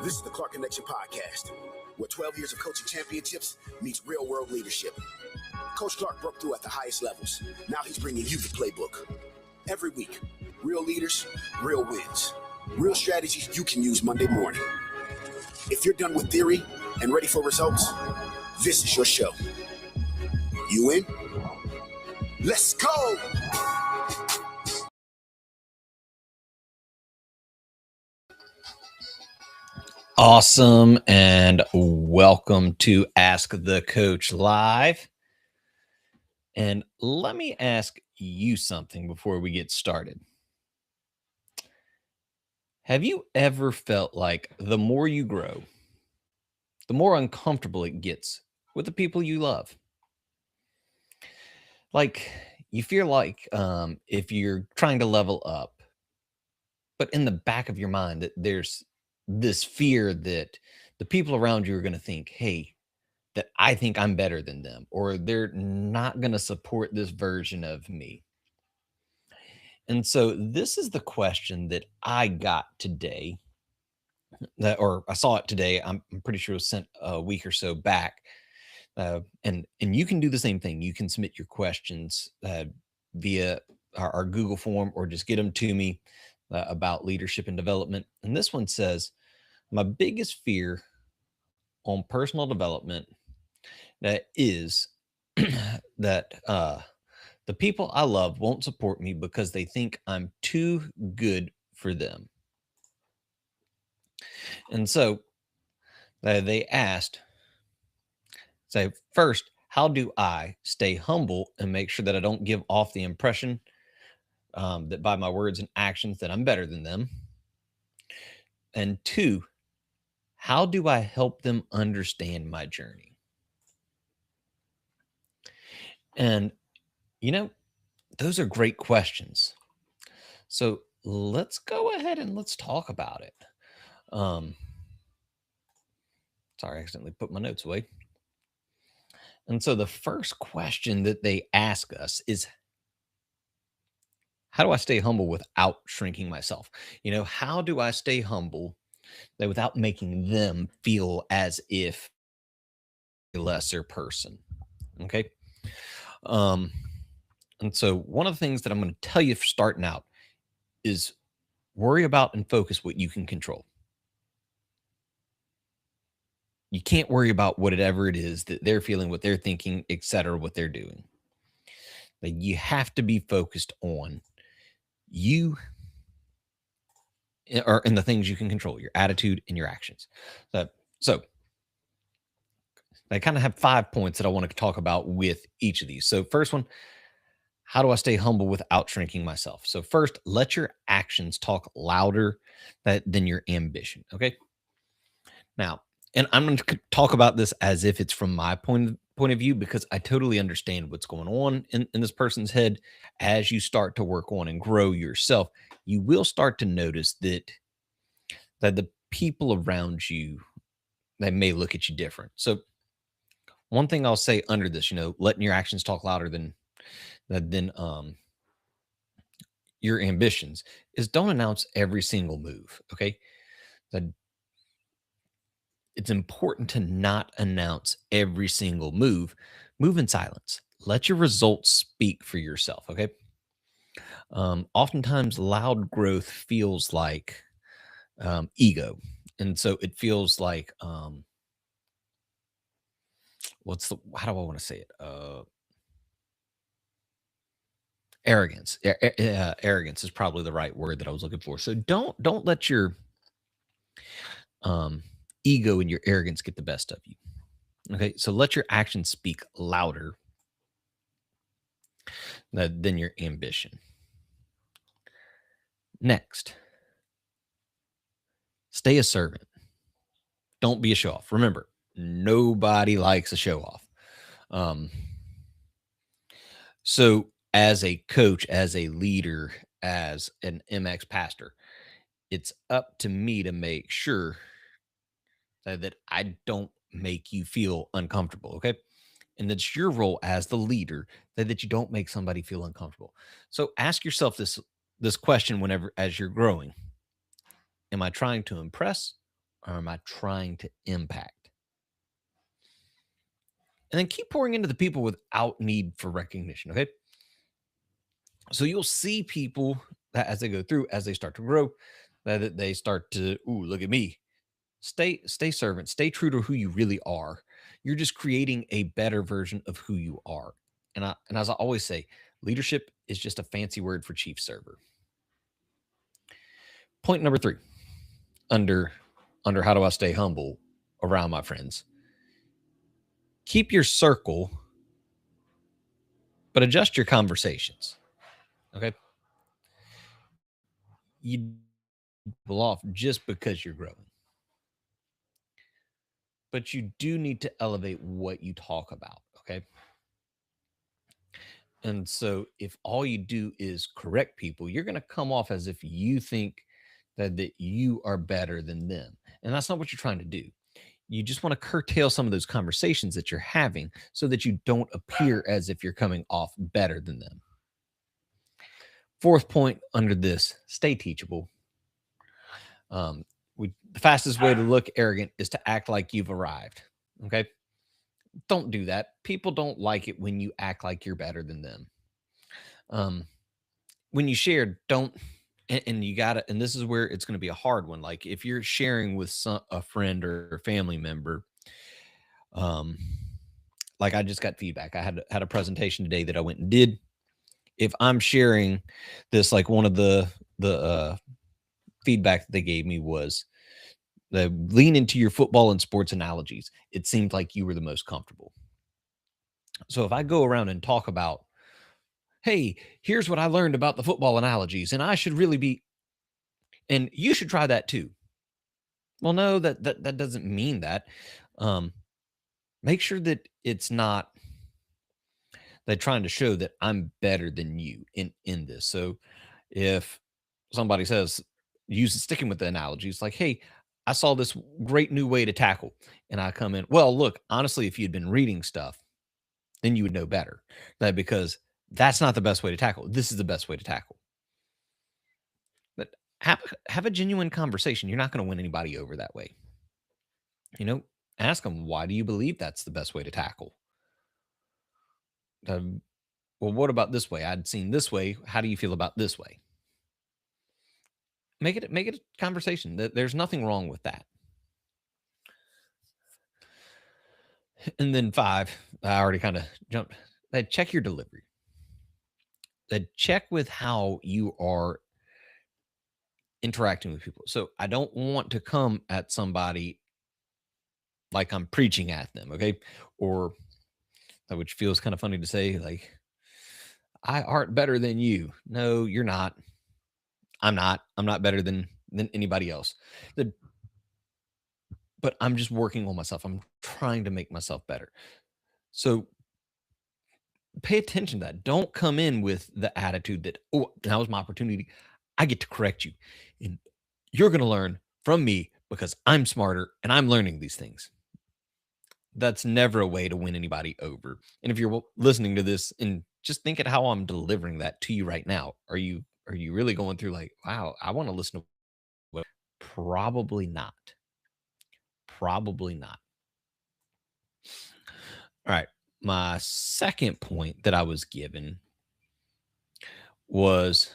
This is the Clark Connection Podcast, where 12 years of coaching championships meets real-world leadership. Coach Clark broke through at the highest levels. Now he's bringing you the playbook. Every week, real leaders, real wins. Real strategies you can use Monday morning. If you're done with theory and ready for results, this is your show. You in? Let's go! Awesome, and welcome to Ask the Coach Live. And let me ask you something before we get started. Have you ever felt like the more you grow, the more uncomfortable it gets with the people you love? Like you feel like if you're trying to level up, but in the back of your mind that there's this fear that the people around you are going to think, hey, that I think I'm better than them, or they're not going to support this version of me. And so this is the question that I got today, or I saw it today. I'm pretty sure it was sent a week or so back. And you can do the same thing. You can submit your questions via our Google form, or just get them to me about leadership and development. And this one says, my biggest fear on personal development is that the people I love won't support me because they think I'm too good for them. And so they asked, say, first, how do I stay humble and make sure that I don't give off the impression that by my words and actions that I'm better than them? And two, How do I help them understand my journey? And, you know, those are great questions. So let's go ahead and let's talk about it. Um, Sorry, I accidentally put my notes away. And so the first question that they ask us is, how do I stay humble without shrinking myself? How do I stay humble that without making them feel as if a lesser person? Okay. Um, and so one of the things that I'm going to tell you for starting out is worry about and focus what you can control. You can't worry about whatever it is that they're feeling, what they're thinking, etc., what they're doing. Like, you have to be focused on you or in the things you can control, your attitude and your actions. So I kind of have 5 points that I want to talk about with each of these. So first one, how do I stay humble without shrinking myself? So first, let your actions talk louder than your ambition. Okay. Now, and I'm going to talk about this as if it's from my point of view, because I totally understand what's going on in this person's head. As you start to work on and grow yourself, you will start to notice that the people around you, they may look at you different. So one thing I'll say under this, letting your actions talk louder than your ambitions, is don't announce every single move. Okay. That it's important to not announce every single move. Move in silence. Let your results speak for yourself. Okay. Oftentimes loud growth feels like ego. And so it feels like, how do I want to say it? Arrogance. Arrogance is probably the right word that I was looking for. So don't let your ego and your arrogance get the best of you. Okay, so let your actions speak louder than your ambition. Next, stay a servant. Don't be a show off. Remember, nobody likes a show off. So as a coach, as a leader, as an MX pastor, it's up to me to make sure that I don't make you feel uncomfortable. Okay. And that's your role as the leader that you don't make somebody feel uncomfortable. So ask yourself this question whenever as you're growing. Am I trying to impress or am I trying to impact? And then keep pouring into the people without need for recognition. Okay. So you'll see people that as they go through, as they start to grow, that they start to, ooh, look at me. Stay servant, stay true to who you really are. You're just creating a better version of who you are. And as I always say, leadership is just a fancy word for chief server. Point number 3, under how do I stay humble around my friends? Keep your circle, but adjust your conversations. Okay. You people off just because you're growing. But you do need to elevate what you talk about. Okay. And so if all you do is correct people, you're going to come off as if you think that you are better than them. And that's not what you're trying to do. You just want to curtail some of those conversations that you're having so that you don't appear as if you're coming off better than them. 4th point under this, stay teachable. The fastest way to look arrogant is to act like you've arrived. Okay. Don't do that. People don't like it when you act like you're better than them. When you share, don't, and you got to, and this is where it's going to be a hard one. Like if you're sharing with a friend or a family member, like I just got feedback. I had a presentation today that I went and did. If I'm sharing this, like one of the feedback that they gave me was the lean into your football and sports analogies. It seemed like you were the most comfortable. So if I go around and talk about, hey, here's what I learned about the football analogies, and I should really be, and you should try that too. Well, no, that doesn't mean that. Um, Make sure that it's not they're trying to show that I'm better than you in this. So if somebody says, use sticking with the analogy, it's like, hey, I saw this great new way to tackle, and I come in. Well, look, honestly, if you'd been reading stuff, then you would know better. That because that's not the best way to tackle. This is the best way to tackle. But have a genuine conversation. You're not going to win anybody over that way. You know, ask them, why do you believe that's the best way to tackle? Um, well, what about this way? I'd seen this way. How do you feel about this way? Make it a conversation. There's nothing wrong with that. And then 5, I already kind of jumped. Check your delivery. Check with how you are interacting with people. So I don't want to come at somebody like I'm preaching at them, okay? Or which feels kind of funny to say, like, I art better than you. No, you're not. I'm not. I'm not better than anybody else. The but I'm just working on myself. I'm trying to make myself better. So pay attention to that. Don't come in with the attitude that, oh, now is my opportunity. I get to correct you. And you're going to learn from me because I'm smarter and I'm learning these things. That's never a way to win anybody over. And if you're listening to this and just think at how I'm delivering that to you right now, are you really going through like, wow, I want to listen to what? Probably not. Probably not. All right. My second point that I was given was,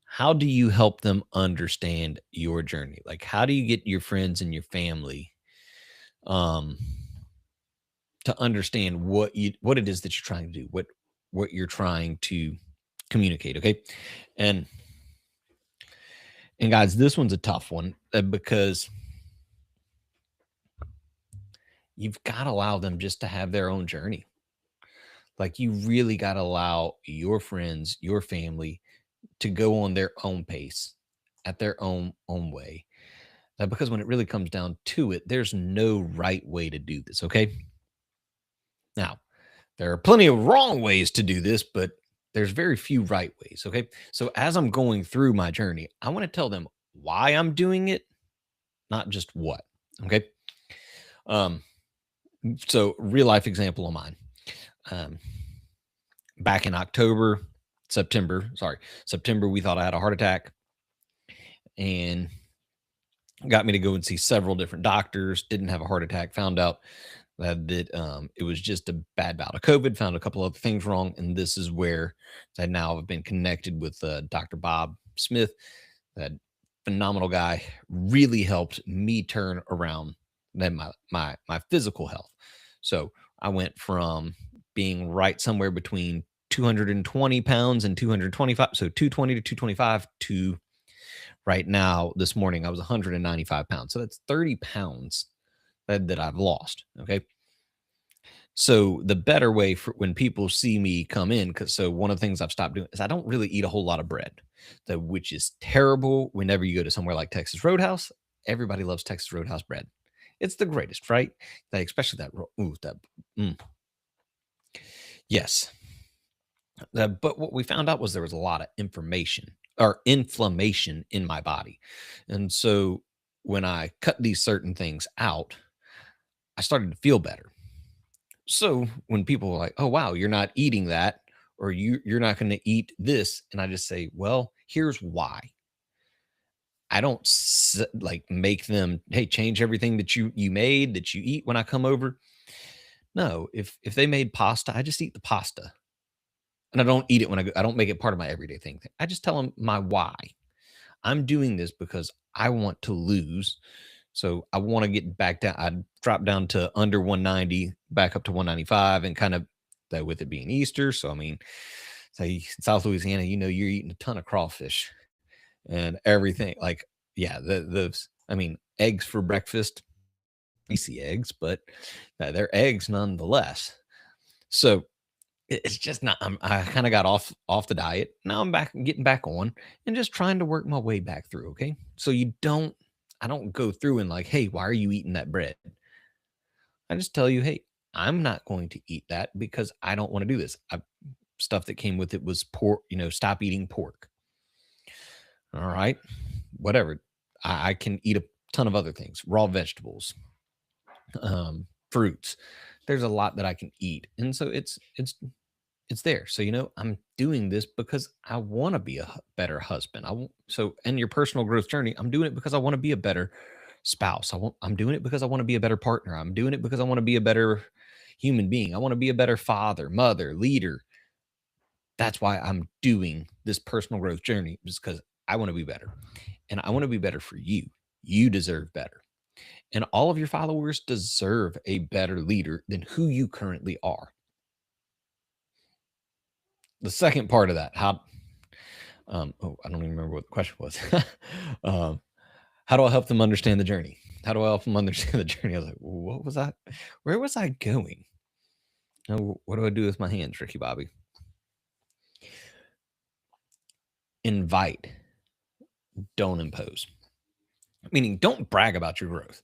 how do you help them understand your journey? Like, how do you get your friends and your family um to understand what it is that you're trying to do, what you're trying to communicate, okay? And guys, this one's a tough one because you've got to allow them just to have their own journey. Like, you really got to allow your friends, your family to go on their own pace at their own way. Because when it really comes down to it, there's no right way to do this, okay? Now, there are plenty of wrong ways to do this, but there's very few right ways, okay? So as I'm going through my journey, I want to tell them why I'm doing it, not just what, okay? Um so real life example of mine. Um Back in September, we thought I had a heart attack and got me to go and see several different doctors. Didn't have a heart attack. Found out that it was just a bad bout of COVID. Found a couple other things wrong, and this is where I now have been connected with Dr. Bob Smith. That phenomenal guy really helped me turn around then my physical health. So I went from being right somewhere between 220 pounds and 225, so 220 to 225 to right now, this morning, I was 195 pounds. So that's 30 pounds that I've lost. Okay. So the better way for when people see me come in, because so one of the things I've stopped doing is I don't really eat a whole lot of bread, which is terrible. Whenever you go to somewhere like Texas Roadhouse, everybody loves Texas Roadhouse bread. It's the greatest, right? Especially that. Ooh, that. Mm, yes. But what we found out was there was a lot of information or inflammation in my body. And so when I cut these certain things out, I started to feel better. So when people were like, "Oh wow, you're not eating that," or you're not going to eat this, and I just say, "Well, here's why." I don't like make them, "Hey, change everything that you made that you eat when I come over." No, if they made pasta, I just eat the pasta. And I don't eat it when I go. I don't make it part of my everyday thing. I just tell them my why. I'm doing this because I want to lose. So I want to get back down. I dropped down to under 190, back up to 195, and kind of that with it being Easter. So I mean, say South Louisiana, you're eating a ton of crawfish and everything. Like, yeah, the I mean, eggs for breakfast, greasy eggs, but they're eggs nonetheless. So it's just not. I kind of got off the diet. Now I'm back, getting back on, and just trying to work my way back through. Okay, so you don't. I don't go through and like, hey, why are you eating that bread? I just tell you, hey, I'm not going to eat that because I don't want to do this. Stuff that came with it was pork, stop eating pork. All right, whatever. I can eat a ton of other things, raw vegetables, fruits. There's a lot that I can eat, and so it's there. So I'm doing this because I want to be a better husband. So in your personal growth journey, I'm doing it because I want to be a better spouse. I'm doing it because I want to be a better partner. I'm doing it because I want to be a better human being. I want to be a better father, mother, leader. That's why I'm doing this personal growth journey, just because I want to be better. And I want to be better for you. You deserve better. And all of your followers deserve a better leader than who you currently are. The second part of that, I don't even remember what the question was. How do I help them understand the journey? How do I help them understand the journey? I was like, what was that? Where was I going? What do I do with my hands, Ricky Bobby? Invite, don't impose. Meaning, don't brag about your growth.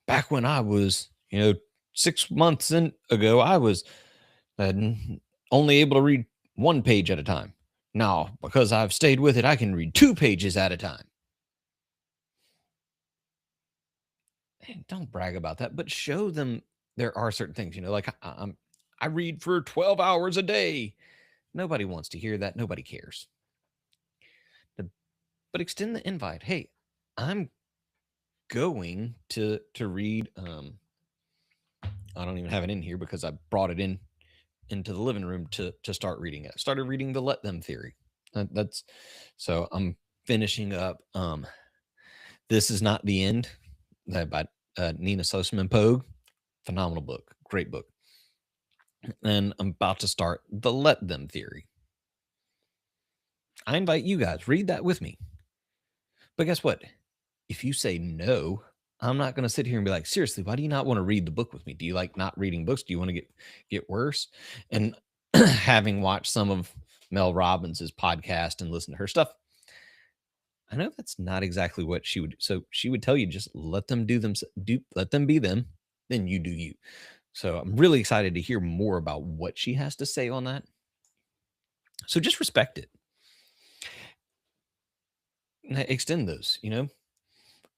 Back when I was, 6 months ago, I was only able to read 1 page at a time. Now, because I've stayed with it, I can read 2 pages at a time. And don't brag about that, but show them there are certain things, like I read for 12 hours a day. Nobody wants to hear that. Nobody cares. But extend the invite. Hey, I'm going to read. I don't even have it in here because I brought it into the living room to start reading it. I started reading the Let Them Theory. So I'm finishing up. This Is Not the End by Nina Sosman Pogue. Phenomenal book, great book. And I'm about to start the Let Them Theory. I invite you guys, read that with me. But guess what? If you say no, I'm not going to sit here and be like, seriously, why do you not want to read the book with me? Do you like not reading books? Do you want to get worse? And having watched some of Mel Robbins's podcast and listen to her stuff, I know that's not exactly what she would. So she would tell you, just let them let them be them, then you do you. So I'm really excited to hear more about what she has to say on that. So just respect it. Extend those,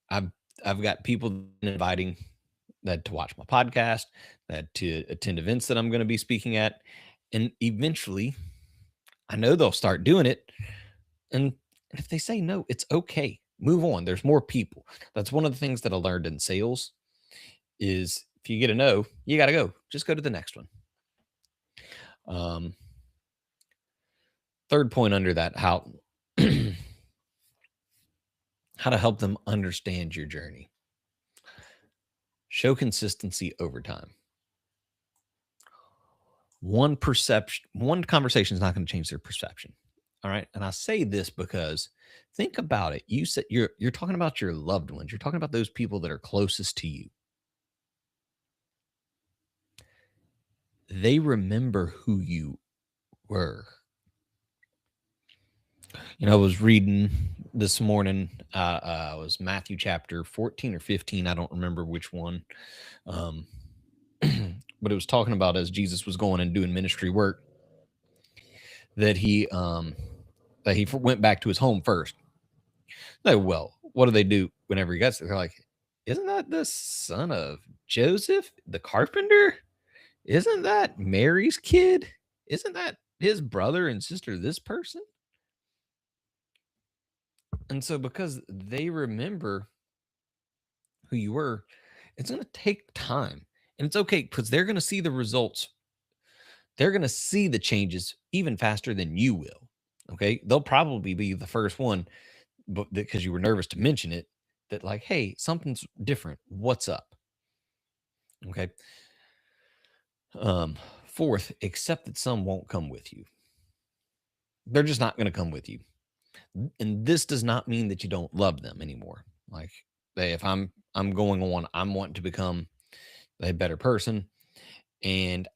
I've got people inviting that to watch my podcast, that to attend events that I'm going to be speaking at. And eventually I know they'll start doing it. And if they say no, it's okay. Move on. There's more people. That's one of the things that I learned in sales is if you get a no, you got to go. Just go to the next one. Third point under that, how to help them understand your journey. Show consistency over time. One conversation is not going to change their perception. All right. And I say this because think about it. You said you're talking about your loved ones. You're talking about those people that are closest to you. They remember who you were. I was reading this morning, it was Matthew chapter 14 or 15. I don't remember which one. But it was talking about as Jesus was going and doing ministry work, that he went back to his home first. Well, what do they do whenever he gets there? They're like, isn't that the son of Joseph, the carpenter? Isn't that Mary's kid? Isn't that his brother and sister, this person? And so because they remember who you were, it's going to take time. And it's okay because they're going to see the results. They're going to see the changes even faster than you will. Okay. They'll probably be the first one, but because you were nervous to mention it, that like, hey, something's different. What's up? Okay. Fourth, accept that some won't come with you. They're just not going to come with you. And this does not mean that you don't love them anymore. Like, if I'm going on, I'm wanting to become a better person, and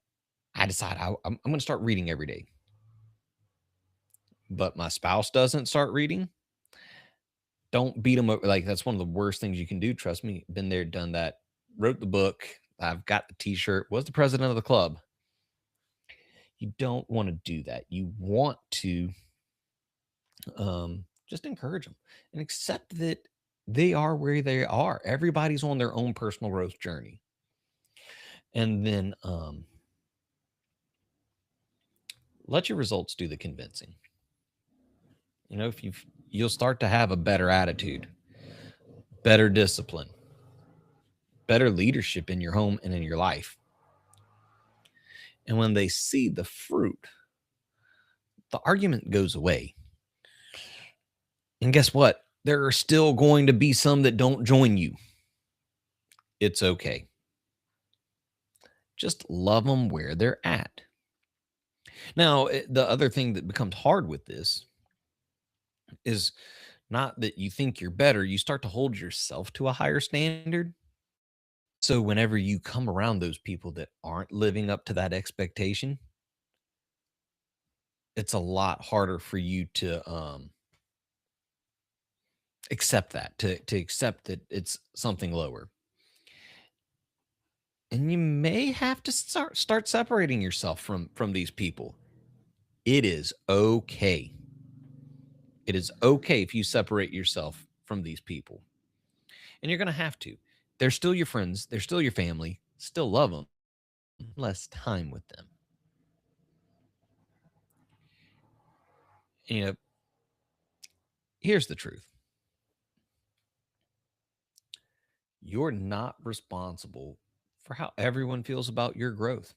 I decide I'm going to start reading every day, but my spouse doesn't start reading, Don't beat them up. Like, that's one of the worst things you can do. Trust me. Been there, done that. Wrote the book. I've got the t-shirt. Was the president of the club. You don't want to do that. You want to just encourage them and accept that they are where they are. Everybody's on their own personal growth journey. And then let your results do the convincing. You know, if you'll start to have a better attitude, better discipline, better leadership in your home and in your life. And when they see the fruit, the argument goes away. And guess what? There are still going to be some that don't join you. It's okay. Just love them where they're at. Now, the other thing that becomes hard with this is not that you think you're better, you start to hold yourself to a higher standard. So whenever you come around those people that aren't living up to that expectation, it's a lot harder for you to accept that, to accept that it's something lower. And you may have to start separating yourself from these people. It is okay. It is okay if you separate yourself from these people. And you're going to have to. They're still your friends. They're still your family. Still love them. Less time with them. You know, here's the truth. You're not responsible for how everyone feels about your growth,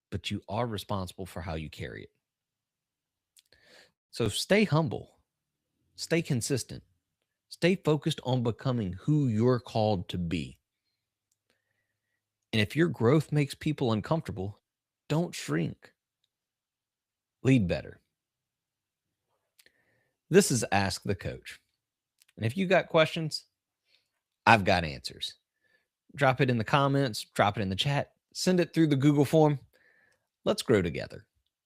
but you are responsible for how you carry it. So stay humble, stay consistent, stay focused on becoming who you're called to be. And if your growth makes people uncomfortable, don't shrink. Lead better. This is Ask the Coach. And if you got questions, I've got answers. Drop it in the comments, drop it in the chat, send it through the Google form. Let's grow together.